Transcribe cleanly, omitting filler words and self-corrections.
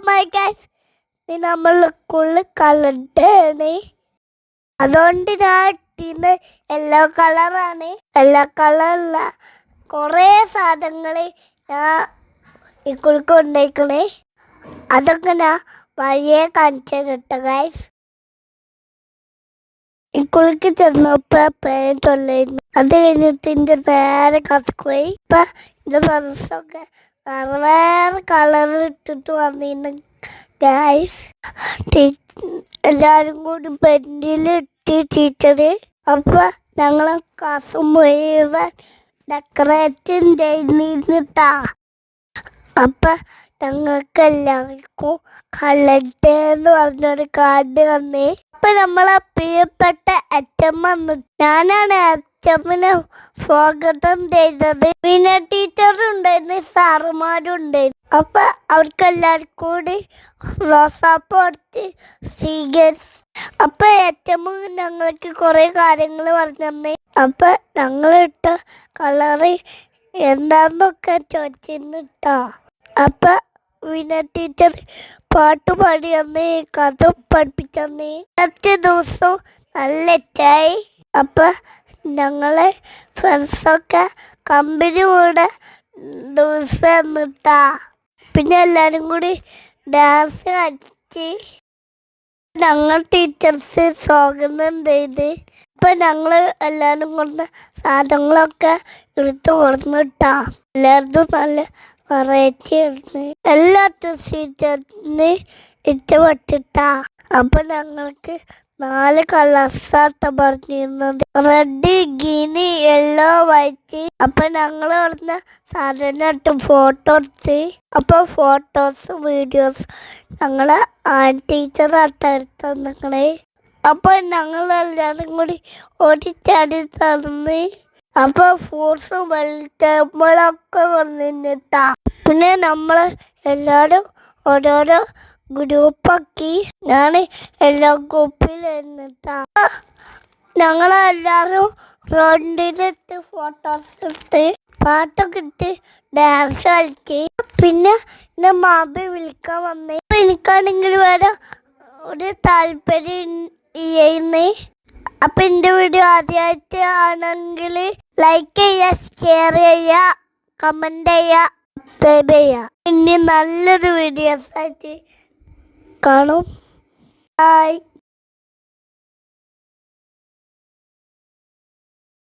My guys, നമ്മൾ സ്കൂളിൽ കളറാണ്. അതുകൊണ്ട് ഞാൻ ഇട്ടിന്ന് യെല്ലോ കളറാണ്. യെല്ലോ കളറുള്ള കുറേ സാധനങ്ങൾ ഞാൻ സ്കൂളിൽ കൊണ്ടുപോയിക്കണേ. അതൊക്കെ ഞാൻ വഴിയെ കാണിച്ചു തരട്ടെ ഗൈസ്. സ്കൂളിലേക്ക് ചെന്നപ്പോൾ പേര് തൊല്ലായിരുന്നു. അത് കഴിഞ്ഞിട്ട് എൻ്റെ നേരെ കത്തുപോയി. ഇപ്പം എൻ്റെ ഫ്രണ്ട്സൊക്കെ വേറെ വേറെ കളർ ഇട്ടിട്ട് വന്നിരുന്നു ഗൈസ്. എല്ലാവരും കൂടി ബെഞ്ചിലിട്ട് ടീച്ചറ്. അപ്പം ഞങ്ങളെ ക്ലാസ് മുഴുവൻ ഡെക്കറേഷൻ ചെയ്തിട്ടാ. അപ്പം ഞങ്ങൾക്ക് എല്ലാവർക്കും കളർ എന്ന് പറഞ്ഞൊരു കാർഡ് വന്നേ. അപ്പൊ നമ്മളെ പ്രിയപ്പെട്ട അച്ഛൻ വന്നു. ഞാനാണ് അച്ഛമ്മനെ സ്വാഗതം ചെയ്തത്. പിന്നെ ടീച്ചറുണ്ടായിരുന്നു, സാറുമാരും ഉണ്ടായിരുന്നു. അപ്പൊ അവർക്കെല്ലാവർക്കും കൂടി റോസാപ്പ് കൊടുത്ത് സ്വീകരിച്ചു. അപ്പൊ അച്ഛമ്മ ഞങ്ങൾക്ക് കുറെ കാര്യങ്ങൾ പറഞ്ഞു തന്നേ. അപ്പൊ ഞങ്ങളിട്ട കളറ് എന്താന്നൊക്കെ ചോദിച്ചിട്ടാ. അപ്പൊ പിന്നെ ടീച്ചർ പാട്ട് പാടി തന്നേ, കഥ പഠിപ്പിച്ചന്നേ. അടുത്ത ദിവസം നല്ല ചായ്. അപ്പൊ ഞങ്ങളെ ഫ്രണ്ട്സൊക്കെ കമ്പനി കൂടെ ദിവസം എന്നിട്ടാ. പിന്നെ എല്ലാരും കൂടി ഡാൻസ് കളിച്ച് ഞങ്ങൾ ടീച്ചേഴ്സ് സ്വാഗതം ചെയ്ത്. അപ്പൊ ഞങ്ങള് എല്ലാരും കൊടുത്ത സാധനങ്ങളൊക്കെ എടുത്ത് കൊടുത്തിട്ടാ. എല്ലാവർക്കും നല്ല വെറൈറ്റി ആയിരുന്നു. എല്ലാ ടീച്ചറിന് ഇഷ്ടപ്പെട്ടിട്ടാ. അപ്പൊ ഞങ്ങൾക്ക് 4 കളേഴ്സാട്ട പറഞ്ഞിരുന്നത്, റെഡ്, ഗ്രീൻ, യെല്ലോ, വൈറ്റ്. അപ്പൊ ഞങ്ങൾ പറഞ്ഞ സാധനമായിട്ട് ഫോട്ടോ എടുത്ത്. അപ്പൊ ഫോട്ടോസ് വീഡിയോസ് ഞങ്ങളെ ടീച്ചറാട്ട എടുത്ത് തന്നേ. അപ്പൊ ഞങ്ങളെല്ലാരും കൂടി ഓടിച്ചാടി തന്ന്. അപ്പൊ ഫ്രൂട്ട്സും വെജിറ്റബിളൊക്കെ വന്നിട്ടാ. പിന്നെ നമ്മള് എല്ലാരും ഓരോരോ ഗ്രൂപ്പാക്കി. ഞാൻ എല്ലാ ഗ്രൂപ്പിലിരുന്നിട്ടാ. ഞങ്ങളെല്ലാരും റൗണ്ടിലിട്ട് ഫോട്ടോസ് എടുത്ത് പാട്ടൊക്കെ ഇട്ട് ഡാൻസ് കളിച്ച്. പിന്നെ എന്നെ മാബി വിളിക്കാൻ വന്നേ. അപ്പൊ എനിക്കാണെങ്കിൽ വേറെ ഒരു താല്പര്യം ചെയ്യുന്നേ. അപ്പൊ എൻ്റെ വീഡിയോ ആദ്യമായിട്ട് ആണെങ്കിൽ ലൈക്ക് ചെയ്യുക, ഷെയർ ചെയ്യുക, കമന്റ് ചെയ്യുക, സബ്സ്ക്രൈബ് ചെയ്യുക. ഇനി നല്ലൊരു വീഡിയോസ് ആയിട്ട് കാണും. ബൈ.